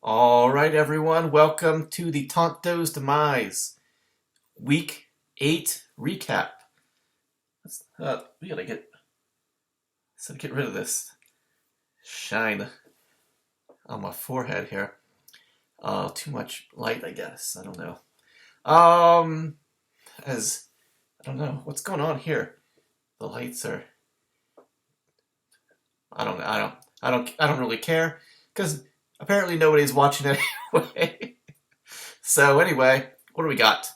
All right, everyone, welcome to the Tonto's Demise Week 8 recap. We gotta get rid of this shine on my forehead here. Too much light, I guess. I don't know. As I don't know what's going on here. The lights are. I don't know. I don't really care because apparently nobody's watching anyway. So anyway, what do we got?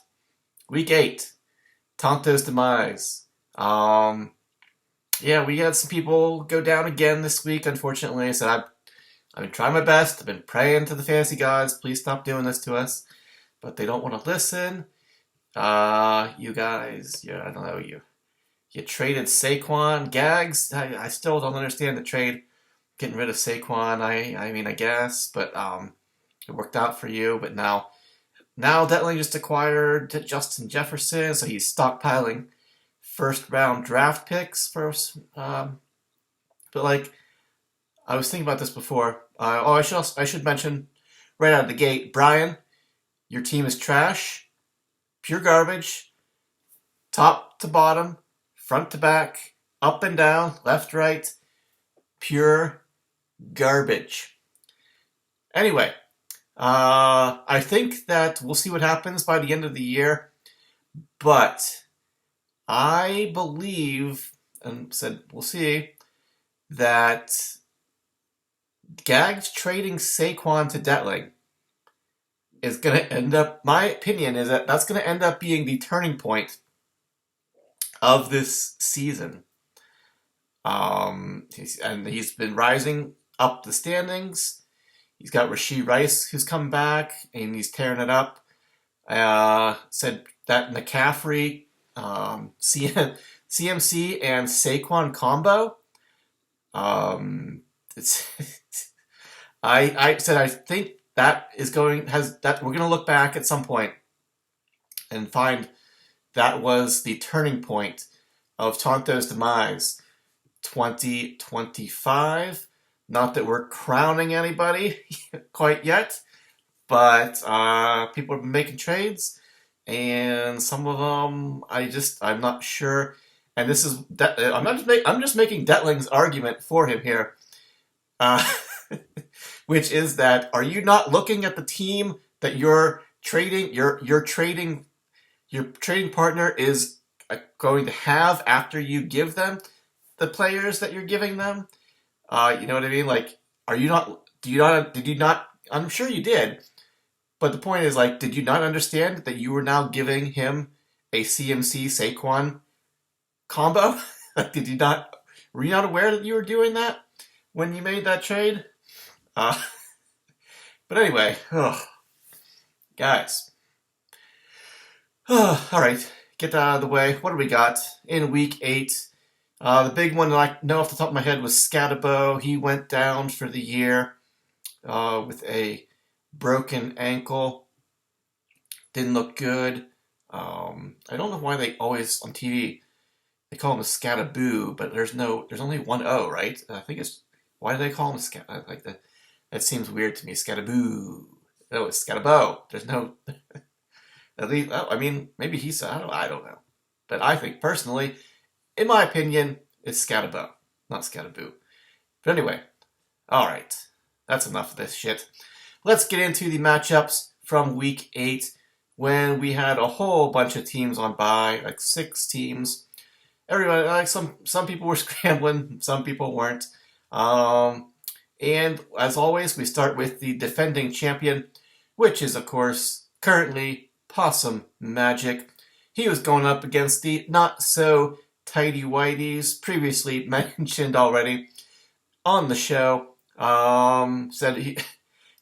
Week 8, Tonto's Demise. Yeah, we had some people go down again this week, unfortunately. So I've been trying my best. I've been praying to the fantasy gods, please stop doing this to us. But they don't want to listen. You guys, I don't know, you traded Saquon. Gags, I still don't understand the trade. Getting rid of Saquon, I mean, I guess, but it worked out for you. But now Detling just acquired Justin Jefferson, so he's stockpiling first-round draft picks first. But like, I was thinking about this before. I should mention right out of the gate, Brian, your team is trash, pure garbage, top to bottom, front to back, up and down, left, right, pure garbage. Anyway, I think that we'll see what happens by the end of the year, but I believe, and said we'll see, that Gags trading Saquon to Detling is going to end up, my opinion is that that's going to end up being the turning point of this season. He's been rising up the standings. He's got Rashee Rice, who's come back, and he's tearing it up. Said that McCaffrey, CMC, and Saquon combo. I said I think that we're going to look back at some point and find that was the turning point of Tonto's Demise 2025. Not that we're crowning anybody quite yet, but people have been making trades, and some of them I'm not sure. And this is I'm just making Detling's argument for him here, which is that are you not looking at the team that you're trading? Your trading partner is going to have after you give them the players that you're giving them. You know what I mean? Like, did you not, I'm sure you did, but the point is, like, did you not understand that you were now giving him a CMC Saquon combo? Like, were you not aware that you were doing that when you made that trade? But anyway, guys. All right, get that out of the way. What do we got in week 8? The big one that I know off the top of my head was Scatabo. He went down for the year with a broken ankle. Didn't look good. I don't know why they always on TV they call him a Scataboo, but there's only one O, right? I think it's why do they call him a Scat? Like that. That seems weird to me. Scataboo. No, it's Scatabo. There's no. At least, I mean, maybe he said I don't know, but I think personally, in my opinion, it's Scatabo, not Scataboo. But anyway, all right, that's enough of this shit. Let's get into the matchups from week 8 when we had a whole bunch of teams on bye, like 6 teams. Everybody, like some people were scrambling, some people weren't. And as always, we start with the defending champion, which is, of course, currently Possum Magic. He was going up against the not-so-tidy whiteys, previously mentioned already on the show. Said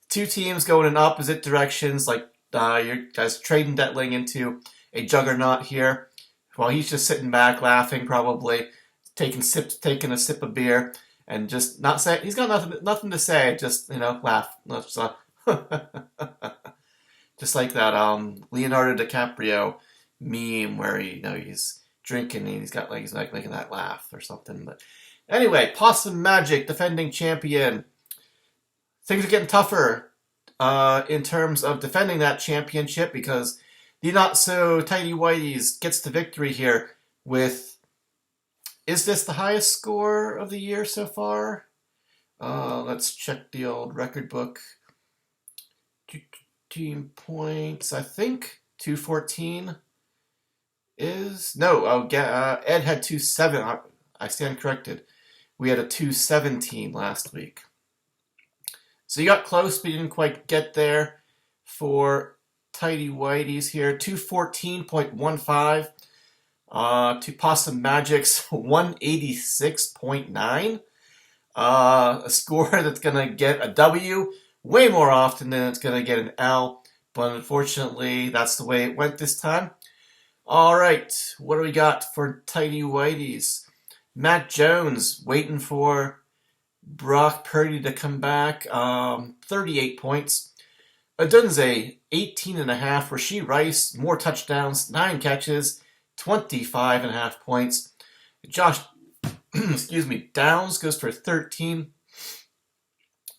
2 teams going in opposite directions, like you guys trading Detling into a juggernaut here, while he's just sitting back laughing, probably taking a sip of beer. And just not say he's got nothing to say. Just laugh. Just like that Leonardo DiCaprio meme where he's drinking and he's like making that laugh or something. But anyway, Possum Magic, defending champion. Things are getting tougher in terms of defending that championship, because the not-so-tidy Whiteys gets the victory here with, is this the highest score of the year so far? Let's check the old record book. 2 points, I think 214 is, no, Ed had 2-7. I stand corrected. We had a 217 last week. So you got close, but you didn't quite get there for Tidy Whiteys here. 214.15 to Possum Magic's 186.9. A score that's going to get a W way more often than it's going to get an L. But unfortunately, that's the way it went this time. All right, what do we got for Tidy Whiteys? Matt Jones waiting for Brock Purdy to come back. 38 points. Adunze, 18.5. Rashee Rice, more touchdowns, 9 catches, 25.5 points. Josh, Downs goes for 13.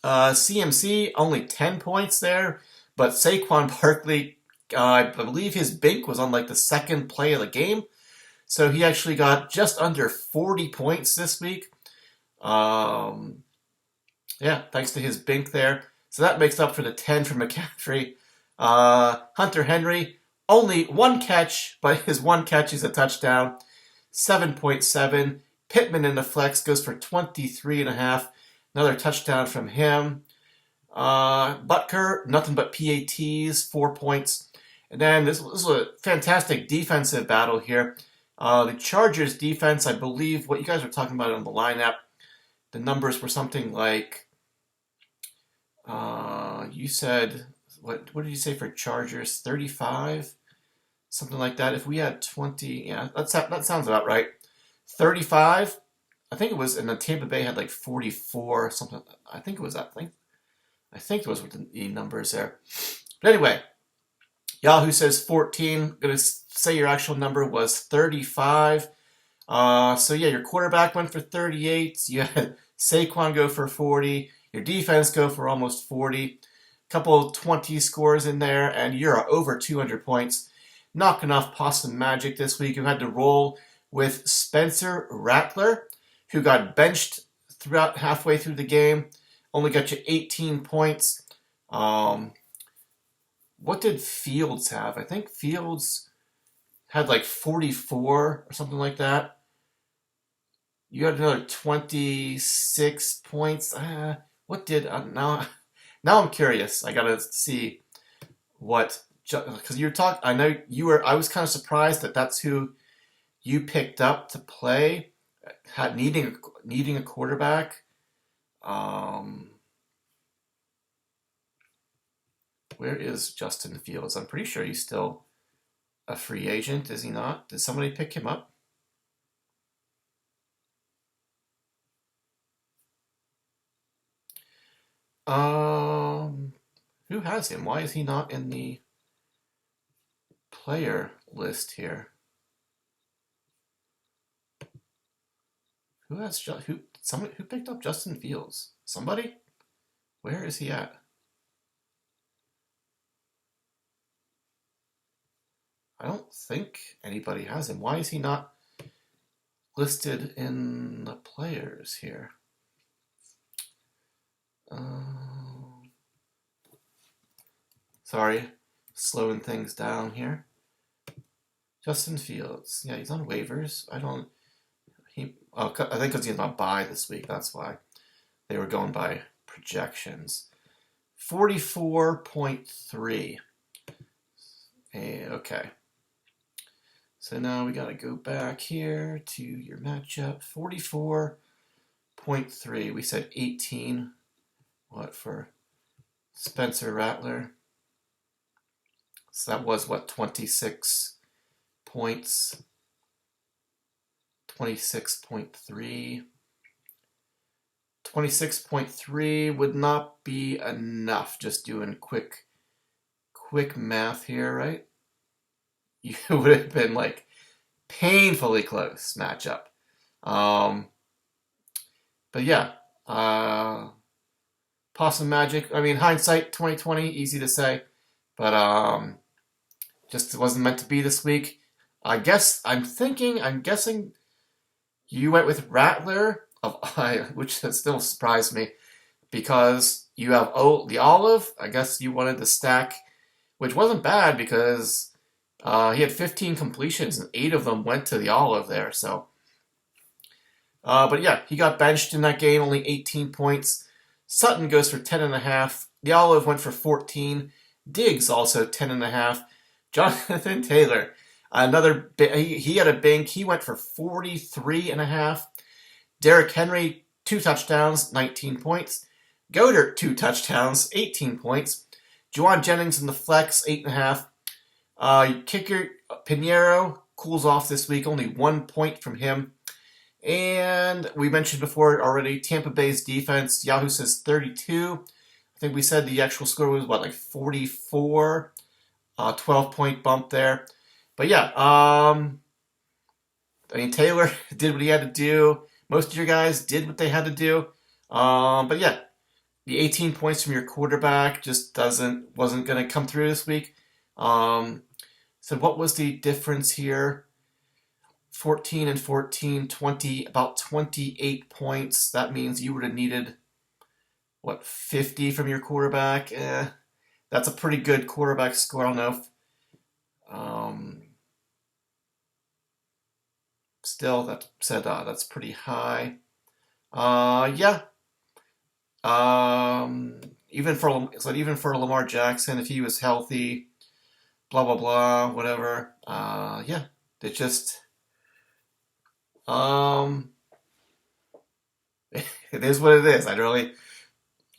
CMC, only 10 points there. But Saquon Barkley, I believe his bink was on like the second play of the game. So he actually got just under 40 points this week. Yeah, thanks to his bink there. So that makes up for the 10 from McCaffrey. Hunter Henry, only 1 catch, but his 1 catch is a touchdown. 7.7. Pittman in the flex goes for 23.5. Another touchdown from him. Butker, nothing but PATs, 4 points. And then this was a fantastic defensive battle here. The Chargers defense, I believe, what you guys were talking about on the lineup, the numbers were something like, you said, what did you say for Chargers? 35? Something like that. If we had 20, yeah, that sounds about right. 35, I think it was, and then Tampa Bay had like 44, something. I think it was that thing. I think it was with the numbers there. But anyway, Yahoo says 14. Going to say your actual number was 35. So yeah, your quarterback went for 38. You had Saquon go for 40. Your defense go for almost 40. Couple 20 scores in there, and you're over 200 points. Knocking off Possum Magic this week. You had to roll with Spencer Rattler, who got benched throughout halfway through the game. Only got you 18 points. What did Fields have? I think Fields had like 44 or something like that. You had another 26 points. What did now I'm curious. I gotta see what, because you're talking. I know you were. I was kind of surprised that that's who you picked up to play, needing a quarterback. Where is Justin Fields? I'm pretty sure he's still a free agent, is he not? Did somebody pick him up? Who has him? Why is he not in the player list here? Who picked up Justin Fields? Somebody? Where is he at? I don't think anybody has him. Why is he not listed in the players here? Sorry, slowing things down here. Justin Fields. Yeah, he's on waivers. I think because he's on bye this week. That's why they were going by projections. 44.3. Okay. So now we got to go back here to your matchup. 44.3. We said 18. What for Spencer Rattler? So that was what, 26 points. 26.3. 26.3 would not be enough. Just doing quick math here, right? You would have been like painfully close matchup. But yeah, Possum Magic. I mean, hindsight 2020, easy to say, but just wasn't meant to be this week. I'm guessing you went with Rattler which still surprised me because you have the Olive. I guess you wanted the stack, which wasn't bad because he had 15 completions and 8 of them went to the Olive there. So, but yeah, he got benched in that game, only 18 points. Sutton goes for 10.5. The Olive went for 14. Diggs also 10.5. Jonathan Taylor, he had a bink. He went for 43.5. Derrick Henry, 2 touchdowns, 19 points. Goddard, 2 touchdowns, 18 points. Juwan Jennings in the flex, 8.5. Kicker Pinheiro cools off this week, only 1 point from him. And we mentioned before already, Tampa Bay's defense, Yahoo says 32. I think we said the actual score was, like 44? 12-point bump there. But yeah, I mean, Taylor did what he had to do. Most of your guys did what they had to do. But yeah, the 18 points from your quarterback just wasn't going to come through this week. So what was the difference here? 14 and 14, 20, about 28 points. That means you would have needed, 50 from your quarterback? That's a pretty good quarterback score. I don't know if, still, that's pretty high. Yeah. Even for Lamar Jackson, if he was healthy, blah blah blah, whatever. Yeah, it just, it is what it is.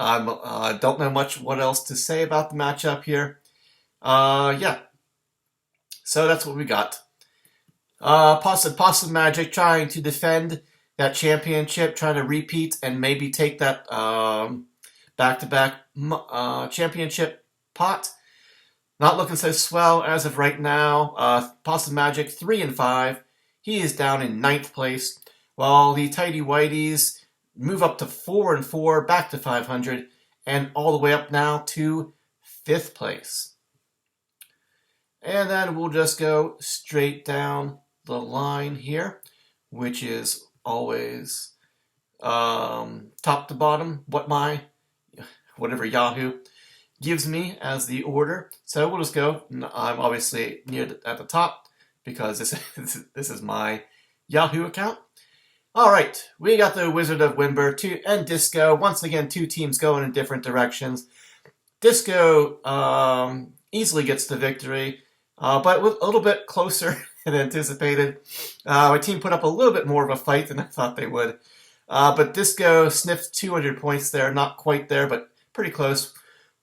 I don't know much what else to say about the matchup here. Yeah. So that's what we got. Possum Magic trying to defend that championship, trying to repeat and maybe take that back-to-back championship pot. Not looking so swell as of right now. Possum Magic 3-5. He is down in 9th place, while the Tighty Whiteys move up to 4-4, back to 500, and all the way up now to 5th place. And then we'll just go straight down the line here, which is always top to bottom, whatever Yahoo gives me as the order. So we'll just go. I'm obviously at the top because this is my Yahoo account. All right, we got the Wizard of Wimber and Disco. Once again, 2 teams going in different directions. Disco easily gets the victory, but a little bit closer than anticipated. My team put up a little bit more of a fight than I thought they would. But Disco sniffed 200 points there. Not quite there, but pretty close.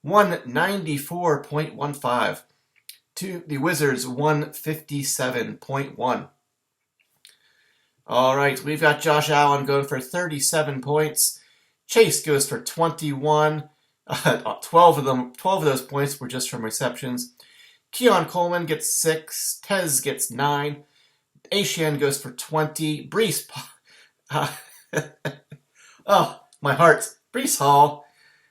194.15 to the Wizards' 157.1. All right, we've got Josh Allen going for 37 points. Chase goes for 21. 12 of those points were just from receptions. Keon Coleman gets 6. Tez gets 9. Ashan goes for 20. Brees, oh, my heart. Brees Hall.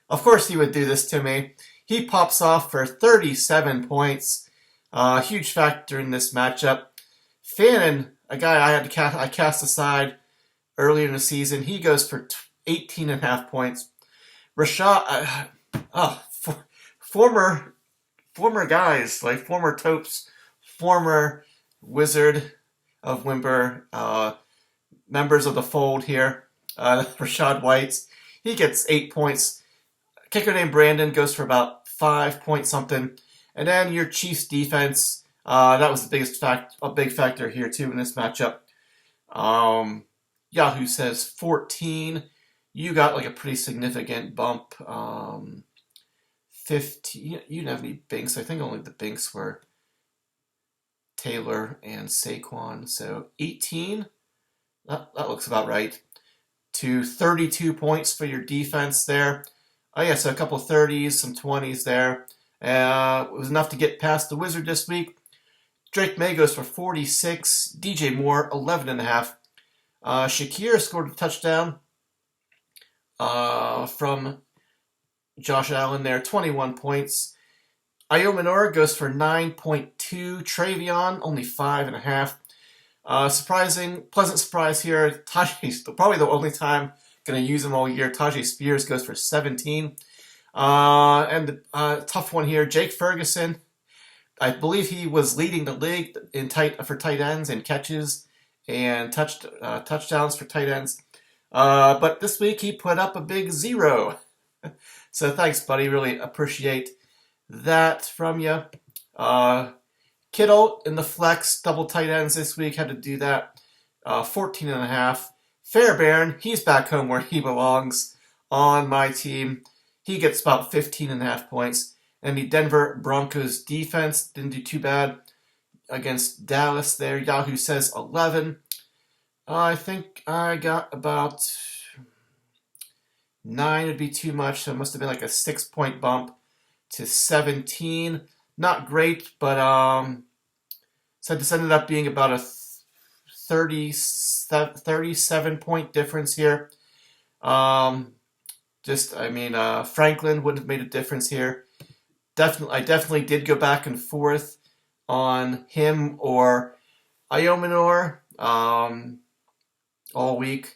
Of course he would do this to me. He pops off for 37 points. Huge factor in this matchup. Fannin, a guy I cast aside earlier in the season, he goes for 18.5 points. Rashad, former guys, like former Topes, former Wizard of Wimber, members of the fold here. Rashad White, he gets 8 points. Kicker named Brandon goes for about 5 point something. And then your Chiefs defense, that was a big factor here too in this matchup. Yahoo says 14. You got like a pretty significant bump. 15. You didn't have any binks. I think only the binks were Taylor and Saquon. So 18. That looks about right. To 32 points for your defense there. Oh yeah, so a couple of 30s, some 20s there. It was enough to get past the Wizard this week. Drake May goes for 46. DJ Moore, 11.5. Shakir scored a touchdown from Josh Allen there, 21 points. Iomanor goes for 9.2. Travion, only 5.5. Pleasant surprise here. Taji's probably the only time going to use him all year. Tajay Spears goes for 17. And the tough one here, Jake Ferguson. I believe he was leading the league for tight ends and catches and touchdowns for tight ends. But this week he put up a big 0. So thanks, buddy. Really appreciate that from you. Kittle in the flex, double tight ends this week, had to do that. 14.5. Fairbairn, he's back home where he belongs on my team. He gets about 15.5 points. And the Denver Broncos defense didn't do too bad against Dallas there. Yahoo says 11. I think I got about 9 would be too much, so it must have been like a 6-point bump to 17. Not great, but so this ended up being about a 37-point difference here. Franklin would have made a difference here. I definitely did go back and forth on him or Iomanor all week.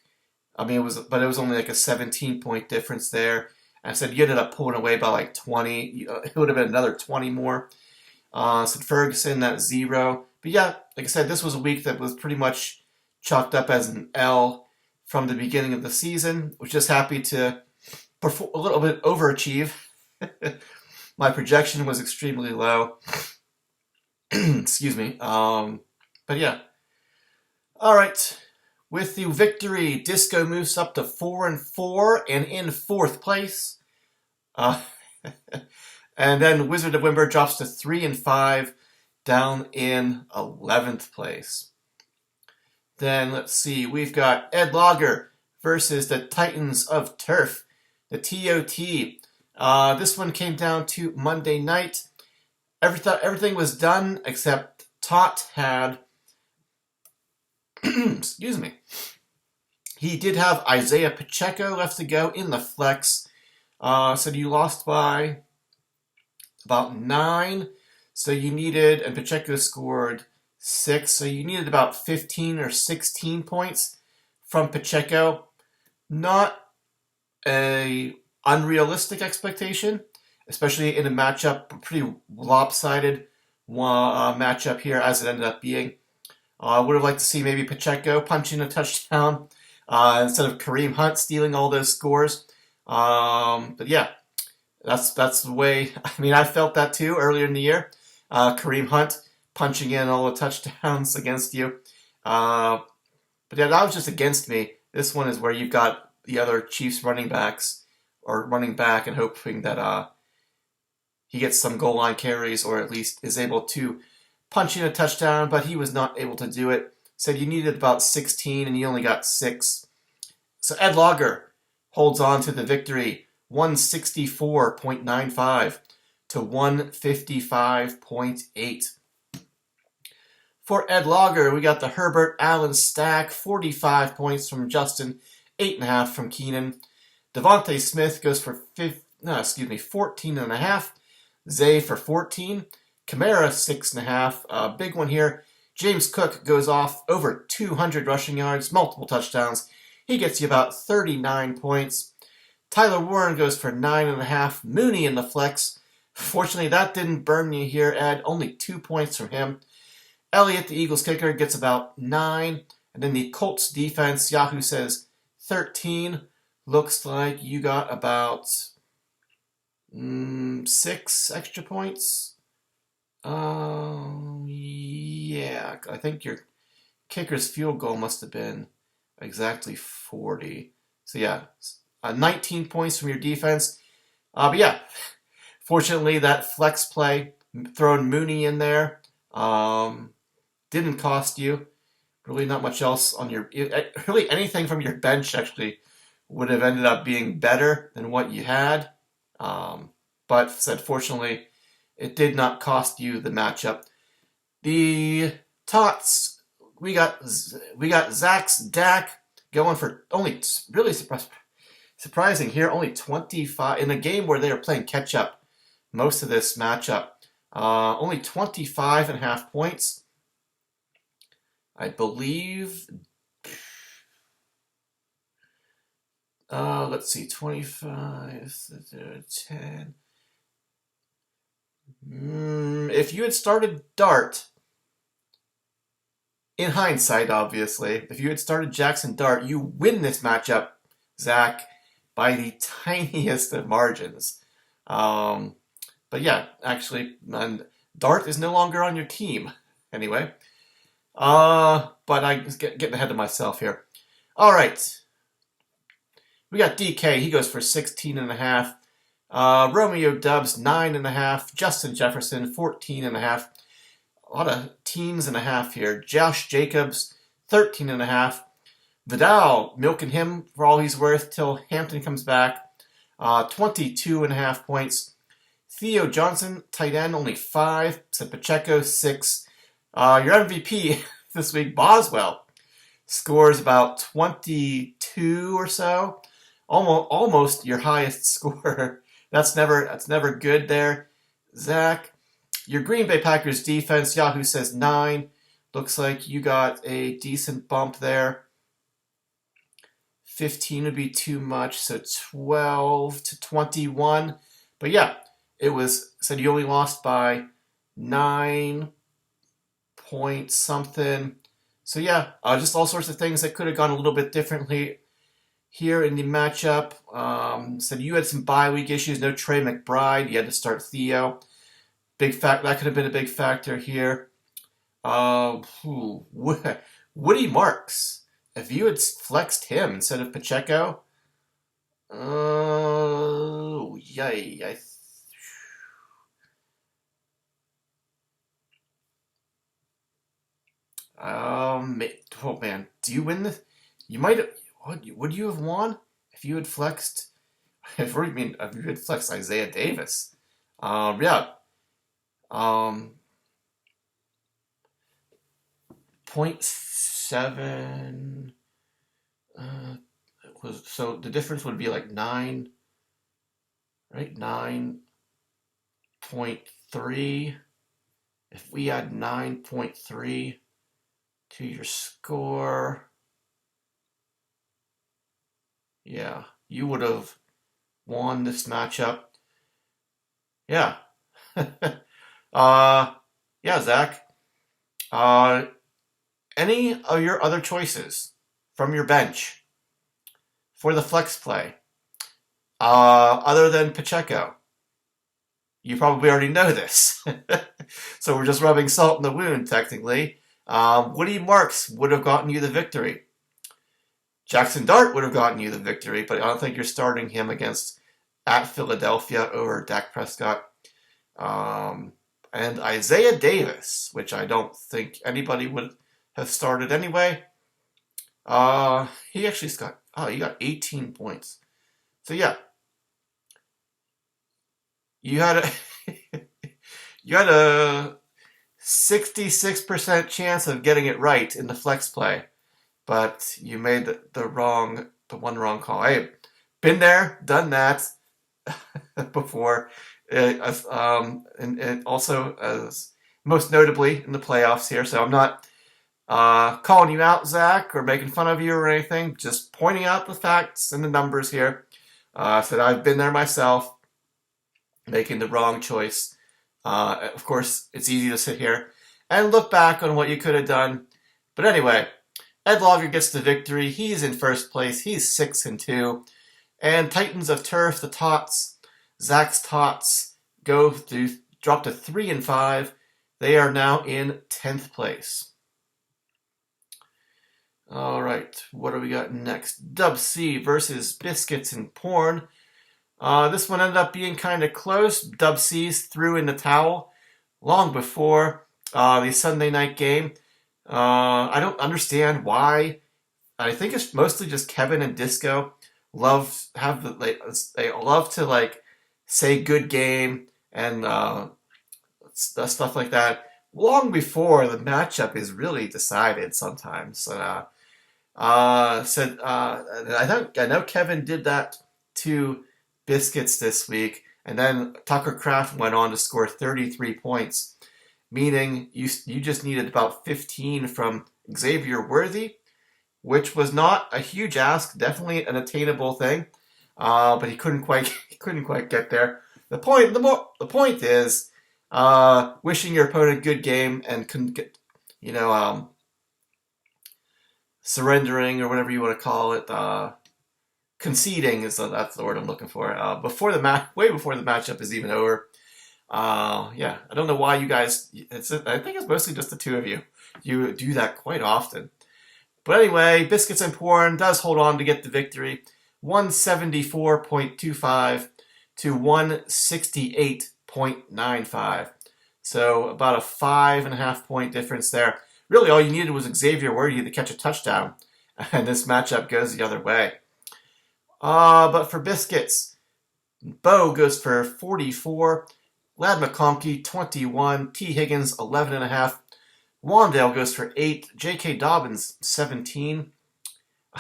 It was only like a 17-point difference there. I said you ended up pulling away by like 20. It would have been another 20 more. So Ferguson, that's 0. But yeah, like I said, this was a week that was pretty much chalked up as an L from the beginning of the season. Was just happy to perform a little bit overachieve. My projection was extremely low. Excuse me. But yeah. All right. With the victory, Disco moves up to 4-4 and in 4th place. And then Wizard of Wimber drops to 3-5, down in 11th place. Then let's see, we've got Ed Lager versus the Titans of Turf, the TOT. This one came down to Monday night. Everything was done except Tot had. Excuse me. He did have Isaiah Pacheco left to go in the flex. So you lost by about 9. So you needed, and Pacheco scored 6. So you needed about 15 or 16 points from Pacheco. Not a unrealistic expectation, especially in a matchup, a pretty lopsided matchup here as it ended up being. I would have liked to see maybe Pacheco punching a touchdown instead of Kareem Hunt stealing all those scores. But yeah, that's the way. I felt that too earlier in the year. Kareem Hunt punching in all the touchdowns against you. But yeah, that was just against me. This one is where you've got the other Chiefs running backs or running back and hoping that he gets some goal line carries or at least is able to punch in a touchdown, but he was not able to do it. Said you needed about 16 and you only got 6. So Ed Lager holds on to the victory, 164.95 to 155.8. For Ed Lager, we got the Herbert Allen stack, 45 points from Justin, 8.5 from Keenan. Devontae Smith goes for 14.5. Zay for 14. Kamara, 6.5. Big one here. James Cook goes off over 200 rushing yards, multiple touchdowns. He gets you about 39 points. Tyler Warren goes for 9.5. Mooney in the flex. Fortunately, that didn't burn you here, Ed. Only 2 points from him. Elliott, the Eagles kicker, gets about 9. And then the Colts defense, Yahoo says 13. Looks like you got about 6 extra points. Yeah, I think your kicker's field goal must have been exactly 40. So yeah, 19 points from your defense. But yeah, fortunately that flex play, throwing Mooney in there, didn't cost you. Really not much else on your, really anything from your bench actually would have ended up being better than what you had. But said fortunately, it did not cost you the matchup. The Tots, we got Zach's Dak going for only really surprising here, only 25 in a game where they were playing catch up most of this matchup. Only 25.5 points. I believe. Let's see, 25, 10. If you had started Dart, in hindsight, obviously, if you had started Jackson Dart, you win this matchup, Zach, by the tiniest of margins. But yeah, actually, and Dart is no longer on your team. Anyway. But I was getting ahead of myself here. All right. We got DK. He goes for 16.5. Romeo Dubs, 9.5. Justin Jefferson, 14.5. A lot of teens and a half here. Josh Jacobs, 13.5. Vidal, milking him for all he's worth till Hampton comes back. 22.5 points. Theo Johnson, tight end, only 5. Said Pacheco, 6. Your MVP this week, Boswell, scores about 22 or so. Almost your highest score. That's never good there. Zach, your Green Bay Packers defense, Yahoo says 9. Looks like you got a decent bump there. 15 would be too much, so 12 to 21. But yeah, it was said you only lost by 9 point something. So yeah, just all sorts of things that could have gone a little bit differently here in the matchup. Said you had some bye week issues, no Trey McBride, you had to start Theo. That could have been a big factor here. Woody Marks. If you had flexed him instead of Pacheco, yay. Oh man, do you win this? You might have. Would you have won if you had flexed? If you had flexed Isaiah Davis, yeah. 0.7 was so the difference would be like 9, right? 9.3. If we add 9.3 to your score, yeah, you would have won this matchup. Yeah. Yeah, Zach. Any of your other choices from your bench for the flex play, other than Pacheco? You probably already know this. So we're just rubbing salt in the wound, technically. Woody Marks would have gotten you the victory. Jackson Dart would have gotten you the victory, but I don't think you're starting him at Philadelphia over Dak Prescott. And Isaiah Davis, which I don't think anybody would have started anyway. He got 18 points. So yeah, you had a 66% chance of getting it right in the flex play, but you made the one wrong call. Hey, been there, done that before. And also as most notably in the playoffs here. So I'm not calling you out, Zach, or making fun of you or anything. Just pointing out the facts and the numbers here. So I've been there myself, making the wrong choice. Of course, it's easy to sit here and look back on what you could have done. But anyway, Ed Logger gets the victory. He's in first place. He's 6-2. And Titans of Turf, the Tots, Zach's Tots, drop to 3-5. They are now in 10th place. All right, what do we got next? Dub C versus Biscuits and Porn. This one ended up being kind of close. Dub C's threw in the towel long before the Sunday night game. I don't understand why. I think it's mostly just Kevin and Disco they love to say good game and stuff like that long before the matchup is really decided sometimes. I know Kevin did that to Biscuits this week. And then Tucker Kraft went on to score 33 points, meaning you just needed about 15 from Xavier Worthy, which was not a huge ask, definitely an attainable thing, but he couldn't quite get there. The point is, wishing your opponent a good game and surrendering or whatever you want to call it, conceding that's the word I'm looking for. Way before the matchup is even over. I don't know why you guys. I think it's mostly just the two of you. You do that quite often. But anyway, Biscuits and Porn does hold on to get the victory, 174.25 to 168.95. So about a 5.5 point difference there. Really, all you needed was Xavier Worthy to catch a touchdown, and this matchup goes the other way. But for Biscuits, Bo goes for 44, Lad McConkey 21, T. Higgins 11.5, Wandale goes for 8, J.K. Dobbins 17.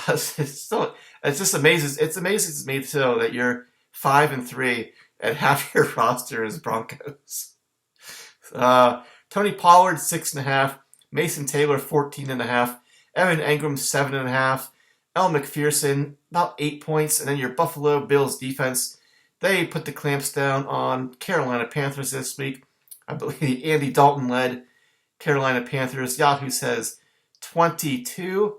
It's just amazing. It's amazing to me too that you're 5-3 and half your roster is Broncos. Tony Pollard 6.5, Mason Taylor 14.5, Evan Engram 7.5, Elle McPherson about 8 points, and then your Buffalo Bills defense, they put the clamps down on Carolina Panthers this week. I believe Andy Dalton led Carolina Panthers. Yahoo says 22.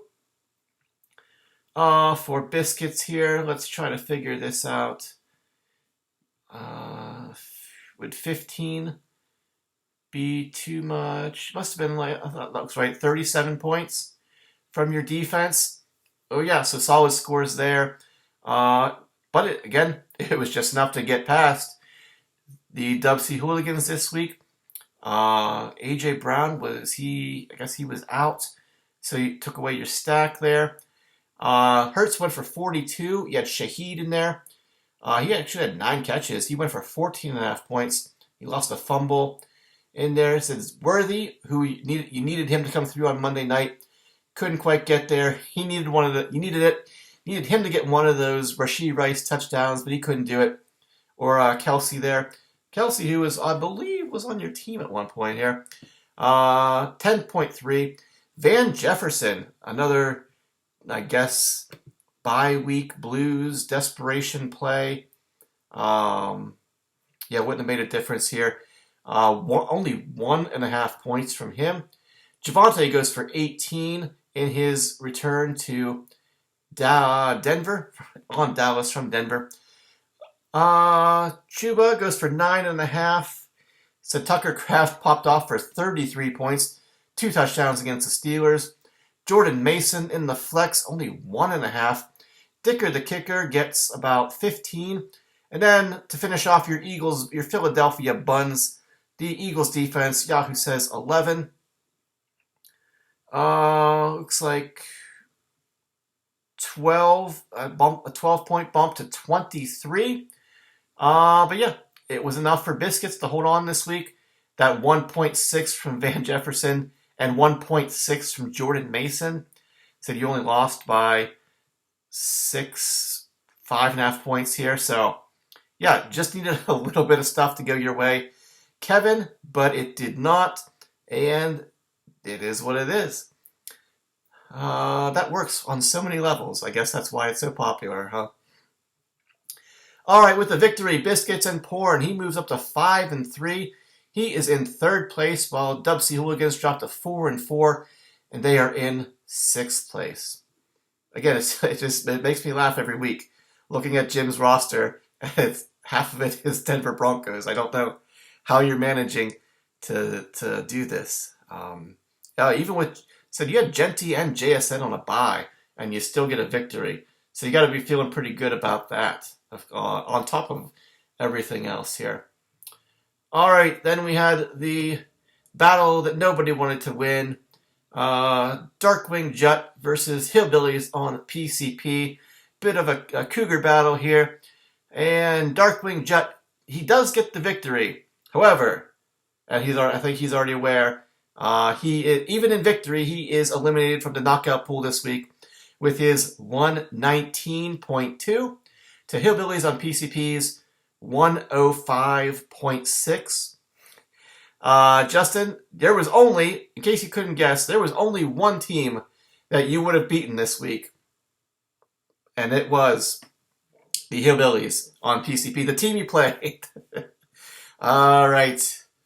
For Biscuits here, let's try to figure this out. Would 15 be too much? Must have been I thought that looks right, 37 points from your defense. Oh yeah, so solid scores there. But it was just enough to get past the Dub C Hooligans this week. AJ Brown I guess he was out, so you took away your stack there. Hurts went for 42. You had Shaheed in there. He actually had 9 catches. He went for 14.5 points. He lost a fumble in there. It says Worthy, who you needed him to come through on Monday night. Couldn't quite get there. He needed needed him to get one of those Rashee Rice touchdowns, but he couldn't do it. Or Kelsey there. Kelsey, who I believe was on your team at one point here. 10.3. Van Jefferson, another, I guess, bye-week blues, desperation play. Wouldn't have made a difference here. Only 1.5 points from him. Javonte goes for 18 in his return to Denver, on Dallas from Denver. Chuba goes for 9.5. So Tucker Kraft popped off for 33 points, 2 touchdowns against the Steelers. Jordan Mason in the flex, only 1.5. Dicker the kicker gets about 15. And then to finish off your Philadelphia Buns, the Eagles defense, Yahoo says 11. Looks like 12, a 12-point bump to 23. It was enough for Biscuits to hold on this week. That 1.6 from Van Jefferson and 1.6 from Jordan Mason. Said you only lost by 5.5 points here. So, just needed a little bit of stuff to go your way, Kevin, but it did not, and it is what it is. That works on so many levels. I guess that's why it's so popular, huh? All right, with the victory, Biscuits and Porn, he moves up to 5-3. He is in 3rd place, while Dub C Hooligans dropped to 4-4, and they are in 6th place. Again, it makes me laugh every week looking at Jim's roster. Half of it is Denver Broncos. I don't know how you're managing to do this. Even with you had Genty and JSN on a bye, and you still get a victory. So you got to be feeling pretty good about that. On top of everything else here. All right, then we had the battle that nobody wanted to win. Darkwing Jut versus Hillbillies on PCP. Bit of a cougar battle here. And Darkwing Jut, he does get the victory. However, and I think he's already aware, even in victory, he is eliminated from the knockout pool this week with his 119.2 to Hillbillies on PCP's 105.6. Justin, there was only, in case you couldn't guess, there was only one team that you would have beaten this week. And it was the Hillbillies on PCP, the team you played. All right.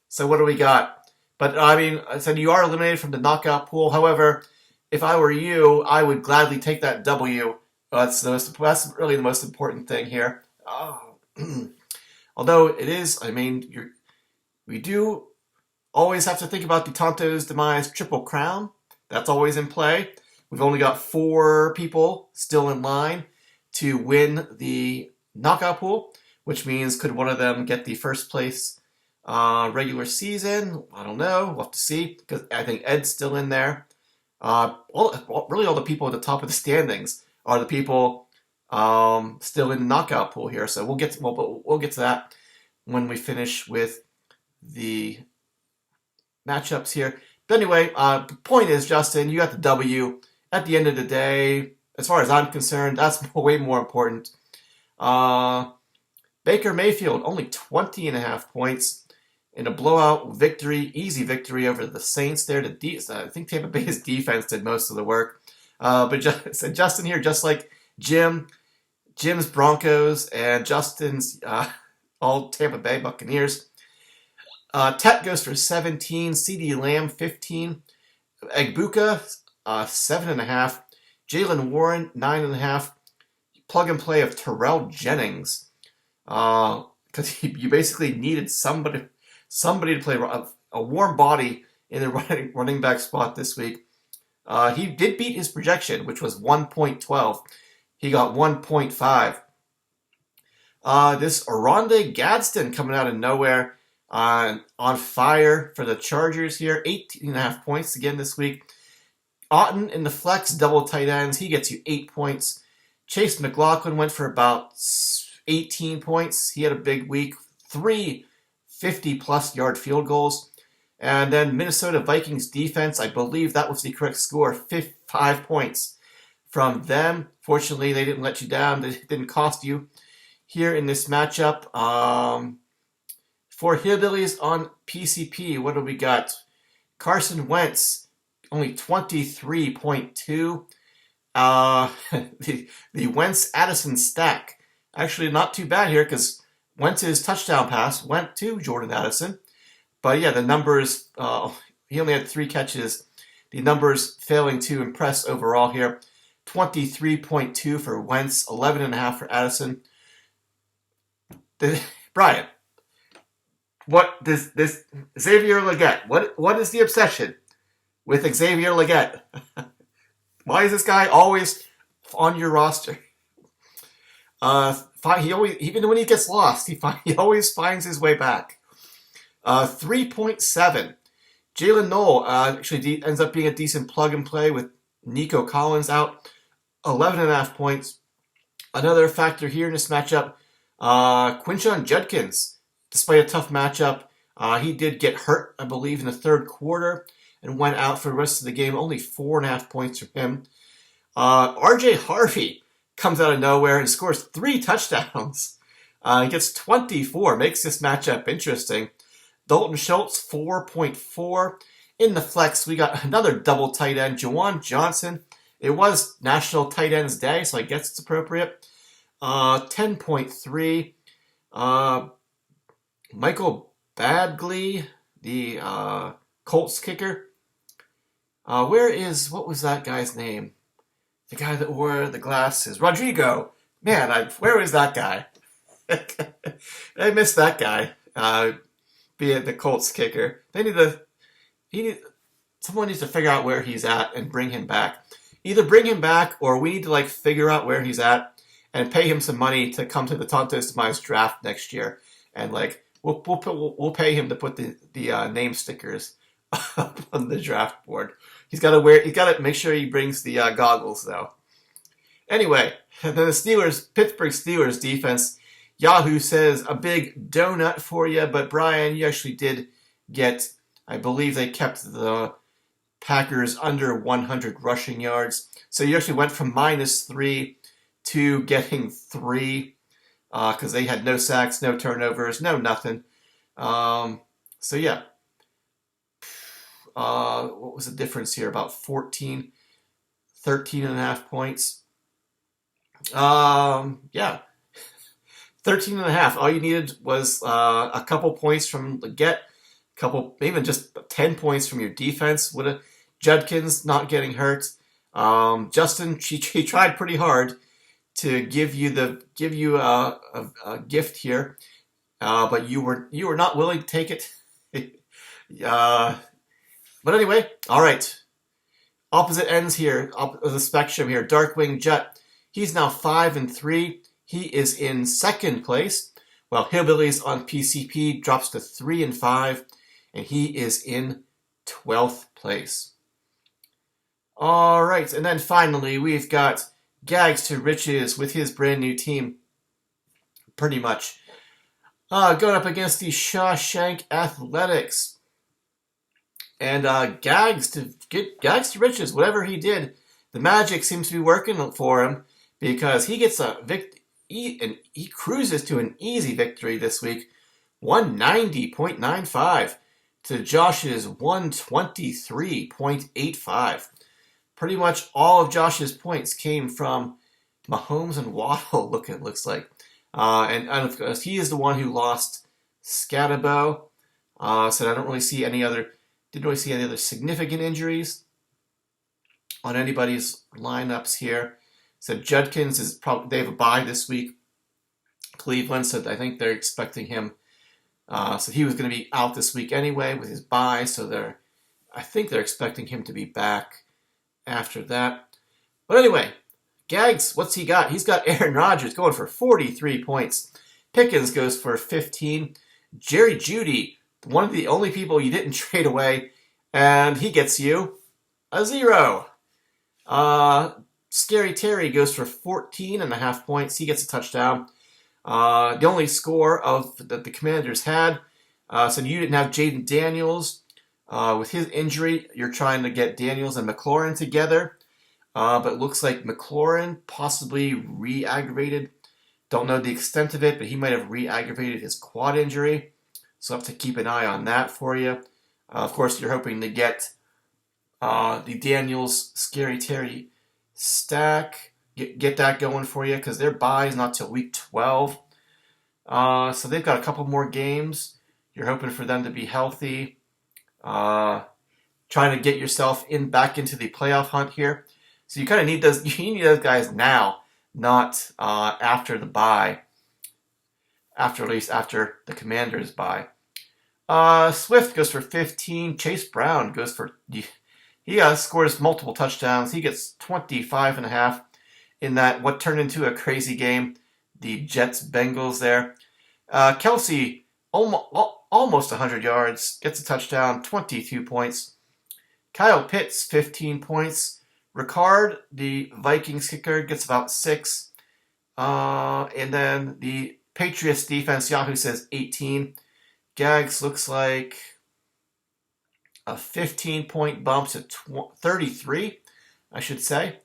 So what do we got? But I mean, I said you are eliminated from the knockout pool. However, if I were you, I would gladly take that W. That's really the most important thing here. Although it is, I mean, we do always have to think about the Tonto's Demise Triple Crown. That's always in play. We've only got 4 people still in line to win the knockout pool, which means could one of them get the first place regular season? I don't know. We'll have to see, because I think Ed's still in there. Really all the people at the top of the standings are the people still in the knockout pool here. So we'll get to that when we finish with the matchups here. But anyway, the point is, Justin, you got the W. At the end of the day, as far as I'm concerned, that's way more important. Baker Mayfield, only 20.5 points in a blowout victory, easy victory over the Saints there. I think Tampa Bay's defense did most of the work. But Justin here, just like Jim's Broncos and Justin's all Tampa Bay Buccaneers. Tet goes for 17, CeeDee Lamb 15, Egbuka 7.5, Jalen Warren 9.5, plug and play of Terrell Jennings, because you basically needed somebody to play a warm body in the running back spot this week. He did beat his projection, which was 1.12. He got 1.5. This Oronde Gadsden coming out of nowhere, on fire for the Chargers here. 18.5 points again this week. Otten in the flex, double tight ends. He gets you 8 points. Chase McLaughlin went for about 18 points. He had a big week. 3 50-plus yard field goals. And then Minnesota Vikings defense, I believe that was the correct score, 5 points from them. Fortunately, they didn't let you down. They didn't cost you here in this matchup. For Hillbillies on PCP, what do we got? Carson Wentz, only 23.2. The Wentz-Addison stack. Actually, not too bad here, because Wentz's touchdown pass went to Jordan Addison. But yeah, the numbers, he only had 3 catches. The numbers failing to impress overall here. 23.2 for Wentz, 11.5 for Addison. Brian, what does this Xavier Legette? What is the obsession with Xavier Legette? Why is this guy always on your roster? He always, even when he gets lost, he always finds his way back. 3.7. Jalen Noel actually ends up being a decent plug and play with Nico Collins out. 11.5 points. Another factor here in this matchup, Quinshon Judkins. Despite a tough matchup, he did get hurt, I believe, in the third quarter and went out for the rest of the game. Only 4.5 points from him. RJ Harvey comes out of nowhere and scores 3 touchdowns. He gets 24, makes this matchup interesting. Dalton Schultz, 4.4. In the flex, we got another double tight end, Jawan Johnson. It was National Tight Ends Day, so I guess it's appropriate. 10.3. Michael Badgley, the Colts kicker. What was that guy's name? The guy that wore the glasses. Rodrigo. Man, where is that guy? I missed that guy. Being the Colts kicker. Someone needs to figure out where he's at and bring him back. Either bring him back, or we need to figure out where he's at and pay him some money to come to the Tonto's Demise draft next year. And we'll pay him to put the name stickers up on the draft board. He's got to make sure he brings the goggles though. Anyway, then the Pittsburgh Steelers defense. Yahoo says a big donut for you, but Brian, you actually did get, I believe they kept the Packers under 100 rushing yards. So you actually went from -3 to getting 3. because they had no sacks, no turnovers, no nothing. So yeah, what was the difference here? About 14, 13 and a half points. Yeah, 13 and a half. All you needed was a couple points from Leggett, couple, even just 10 points from your defense. Would have Judkins not getting hurt. Justin, he tried pretty hard to give you a gift here, but you were not willing to take it. But anyway, all right. Opposite ends here of the spectrum here. Darkwing Jet, he's now 5-3. He is in second place, while Hillbillies on PCP drops to 3-5, and he is in 12th place. All right, and then finally we've got Gags to Riches with his brand new team, pretty much. Going up against the Shawshank Athletics. And Gags to Riches, whatever he did, the magic seems to be working for him because he gets a and he cruises to an easy victory this week, 190.95 to Josh's 123.85. Pretty much all of Josh's points came from Mahomes and Waddle, looks like. And of course, he is the one who lost Scatabo. So I didn't really see any other significant injuries on anybody's lineups here. So Judkins is probably, they have a bye this week. Cleveland, so I think they're expecting him. So he was going to be out this week anyway with his bye. So I think they're expecting him to be back after that. But anyway, Gags, what's he got? He's got Aaron Rodgers going for 43 points. Pickens goes for 15. Jerry Jeudy, one of the only people you didn't trade away, and he gets you a 0. Scary Terry goes for 14.5 points. He gets a touchdown. The only score that the Commanders had. So you didn't have Jaden Daniels. With his injury, you're trying to get Daniels and McLaurin together. But it looks like McLaurin possibly re-aggravated. Don't know the extent of it, but he might have re-aggravated his quad injury. So have to keep an eye on that for you. Of course, you're hoping to get the Daniels Scary Terry stack. Get that going for you because their bye is not till week 12. So they've got a couple more games. You're hoping for them to be healthy. Trying to get yourself back into the playoff hunt here. So you kind of need those. You need those guys now, not after the bye. At least after the Commanders' bye. Swift goes for 15. Chase Brown goes for. He scores multiple touchdowns. He gets 25.5 in that what turned into a crazy game. The Jets-Bengals there. Kelsey, almost 100 yards, gets a touchdown, 22 points. Kyle Pitts, 15 points. Ricard, the Vikings kicker, gets about 6. And then the Patriots defense, Yahoo says 18. Gags looks like a 15-point bump to 33, I should say.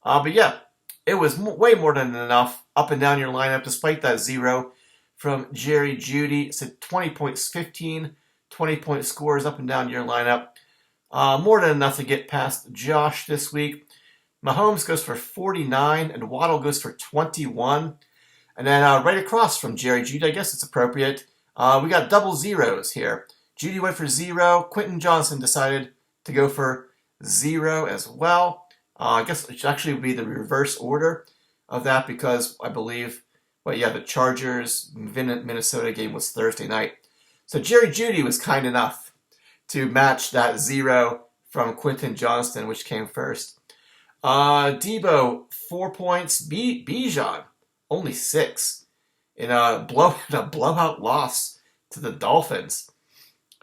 But yeah, it was way more than enough up and down your lineup, despite that 0 from Jerry Jeudy. It's 20 points, 15, 20-point scores up and down your lineup. More than enough to get past Josh this week. Mahomes goes for 49, and Waddle goes for 21. And then right across from Jerry Jeudy, I guess it's appropriate, we got double zeros here. Jeudy went for 0. Quentin Johnson decided to go for 0 as well. I guess it actually would be the reverse order of that because I believe, the Chargers Minnesota game was Thursday night. So Jerry Jeudy was kind enough to match that 0 from Quentin Johnston, which came first. Debo, 4 points. Bijan, only 6 in a blowout loss to the Dolphins.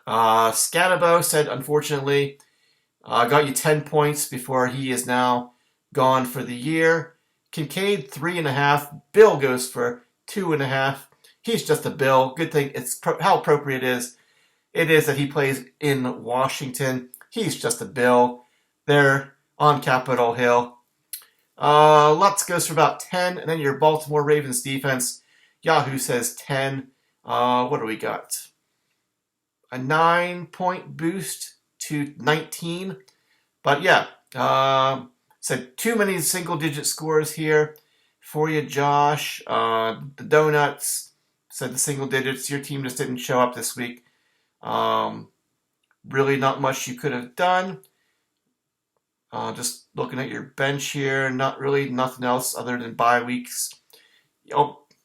Scatabo said, unfortunately, got you 10 points before he is now gone for the year. Kincaid, 3.5. Bill goes for 2.5. He's just a Bill. Good thing it's how appropriate it is that he plays in Washington. He's just a Bill. They're on Capitol Hill. Lutz goes for about 10, and then your Baltimore Ravens defense. Yahoo says 10. What do we got? A 9-point boost to 19. But yeah, said too many single-digit scores here for you, Josh. The Donuts said the single digits. Your team just didn't show up this week. Really not much you could have done. Just looking at your bench here, not really nothing else other than bye weeks.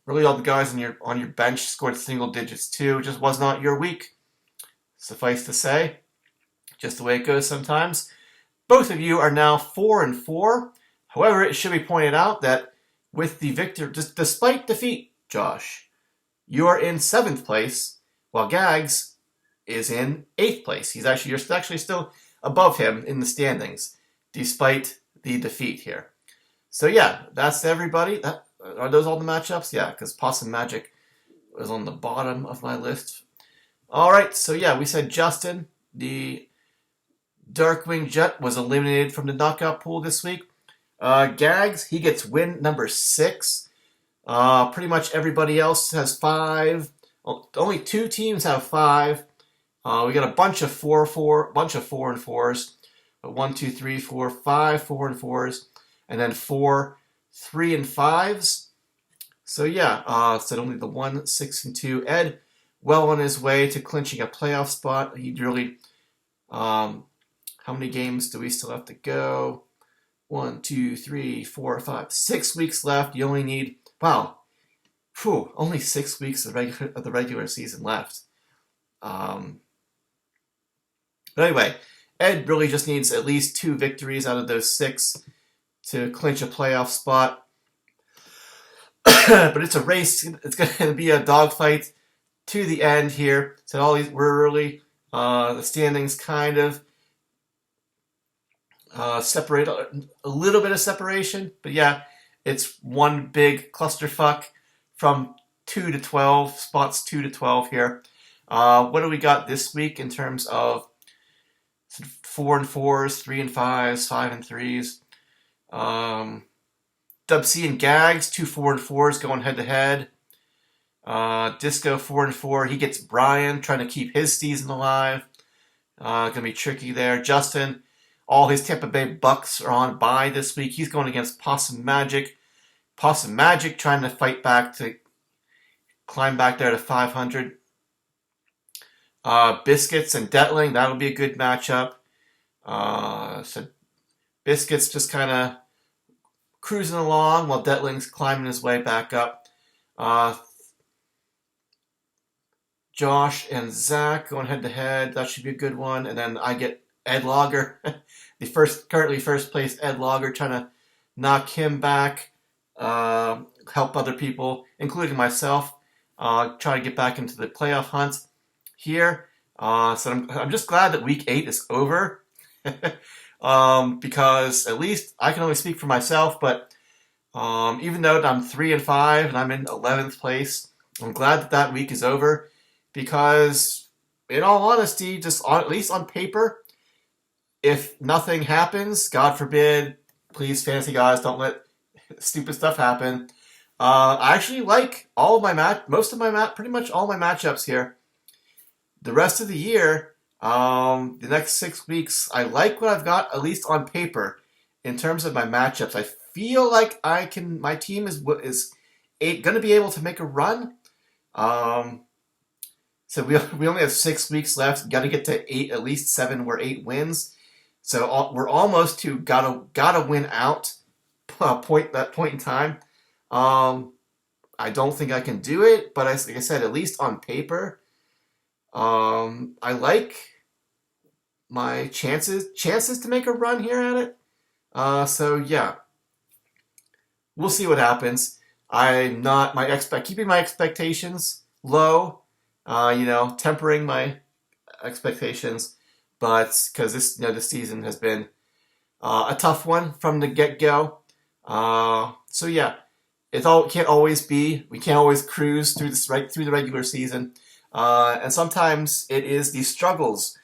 Really all the guys on your bench scored single digits too. It just was not your week. Suffice to say, just the way it goes sometimes. Both of you are now 4-4. However, it should be pointed out that with the victor, despite defeat, Josh, you are in 7th place, while Gags is in 8th place. You're actually still above him in the standings, despite the defeat here. So yeah, that's everybody. Are those all the matchups? Yeah, because Possum Magic was on the bottom of my list. All right, so yeah, we said Justin, the Darkwing Jet, was eliminated from the knockout pool this week. Gags, he gets win number 6. Pretty much everybody else has 5. Only 2 teams have 5. We got a bunch of 4 and 4s. 1, 2, 3, 4, 5 4 and 4s, and then 4 3 and 5s. So yeah, said only the 1, 6, and 2. Ed, well on his way to clinching a playoff spot. He really. How many games do we still have to go? 1, 2, 3, 4, 5, 6 weeks left. You only need only 6 weeks of the regular season left. But anyway, Ed really just needs at least 2 victories out of those 6 to clinch a playoff spot. But it's a race. It's going to be a dogfight to the end here. So we're early. The standings kind of separate a little bit of separation, but yeah, it's one big clusterfuck from 2 to 12 spots. 2 to 12 here. What do we got this week in terms of 4 and 4s, 3 and 5s, 5 and 3s? Dub C and Gags, 2 4 and 4s going head to head. Disco 4 and 4. He gets Brian trying to keep his season alive. Gonna be tricky there. Justin, all his Tampa Bay Bucks are on bye this week. He's going against Possum Magic. Possum Magic trying to fight back to climb back there to 500. Biscuits and Detling, that'll be a good matchup. So Biscuits just kind of cruising along while Detling's climbing his way back up. Josh and Zach going head to head. That should be a good one. And then I get Ed Logger, currently first place Ed Logger, trying to knock him back, help other people, including myself, try to get back into the playoff hunt here. So I'm just glad that week 8 is over, because at least I can only speak for myself. But even though I'm 3 and 5 and I'm in 11th place, I'm glad that week is over, because in all honesty, at least on paper, if nothing happens, God forbid, please, fantasy guys, don't let stupid stuff happen. I actually like pretty much all my matchups here. The rest of the year, the next 6 weeks, I like what I've got, at least on paper, in terms of my matchups. I feel like my team is going to be able to make a run. So we only have 6 weeks left. Got to get to 8, at least 7 or 8 wins. So we're almost to gotta win out point in time. I don't think I can do it, but like I said, at least on paper, I like my chances to make a run here at it. So yeah, we'll see what happens. I'm not keeping my expectations low. Tempering my expectations. But because this season has been a tough one from the get-go. So yeah, we can't always cruise through through the regular season. And sometimes it is the struggles,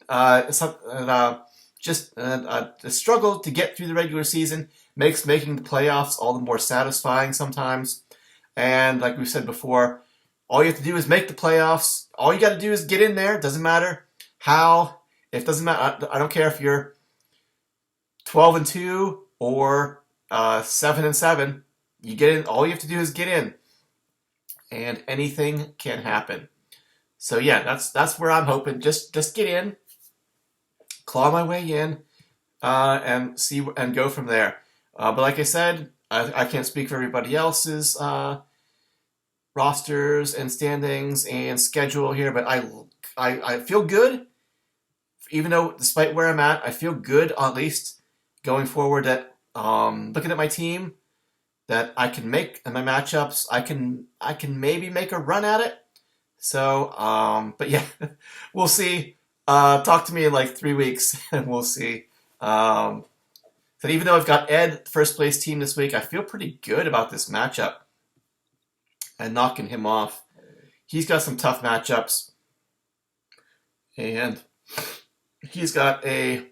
the struggle to get through the regular season makes making the playoffs all the more satisfying sometimes. And like we said before, all you have to do is make the playoffs. All you got to do is get in there. Doesn't matter how. It doesn't matter. I don't care if you're 12-2 or 7-7. You get in. All you have to do is get in, and anything can happen. So yeah, that's where I'm hoping. Just get in, claw my way in, and see and go from there. But like I said, I can't speak for everybody else's rosters and standings and schedule here, but I feel good. Even though, despite where I'm at, I feel good at least going forward. That looking at my team, that I can make and my matchups, I can maybe make a run at it. So, but yeah, we'll see. Talk to me in like 3 weeks, and we'll see. So even though I've got Ed first place team this week, I feel pretty good about this matchup and knocking him off. He's got some tough matchups, and he's got his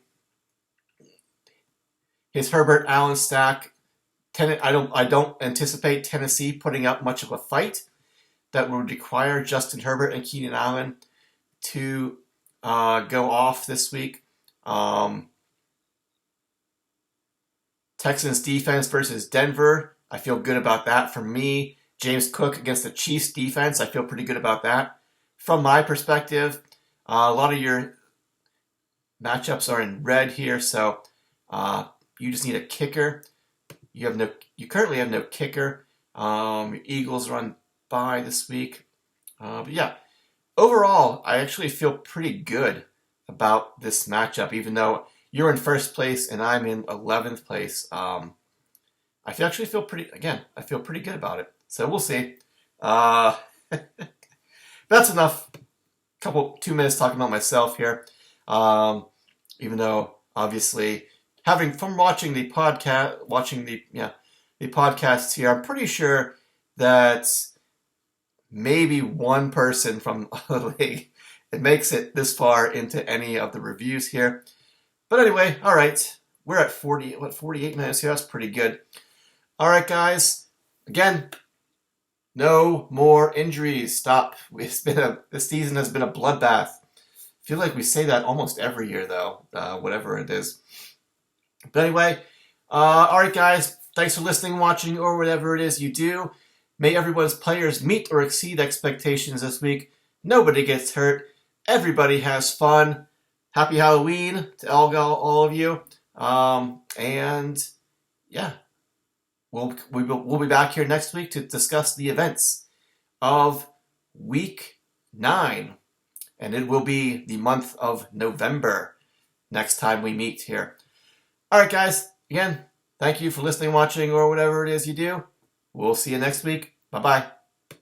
Herbert Allen stack. I don't anticipate Tennessee putting up much of a fight that would require Justin Herbert and Keenan Allen to go off this week. Texans defense versus Denver. I feel good about that. For me, James Cook against the Chiefs defense. I feel pretty good about that. From my perspective, a lot of your matchups are in red here, so you just need a kicker. You currently have no kicker. Your Eagles run by this week. But yeah, overall, I actually feel pretty good about this matchup, even though you're in first place and I'm in 11th place. I actually feel pretty good about it. So we'll see. That's enough. 2 minutes talking about myself here. Even though obviously from watching the podcasts here, I'm pretty sure that maybe one person from the league makes it this far into any of the reviews here. But anyway, all right, we're at 48 minutes here. That's pretty good. All right, guys. Again, no more injuries. Stop. This season has been a bloodbath. I feel like we say that almost every year, though, whatever it is. But anyway, all right, guys. Thanks for listening, watching, or whatever it is you do. May everyone's players meet or exceed expectations this week. Nobody gets hurt. Everybody has fun. Happy Halloween to all of you. And yeah, we'll be back here next week to discuss the events of Week 9. And it will be the month of November next time we meet here. All right, guys. Again, thank you for listening, watching, or whatever it is you do. We'll see you next week. Bye-bye.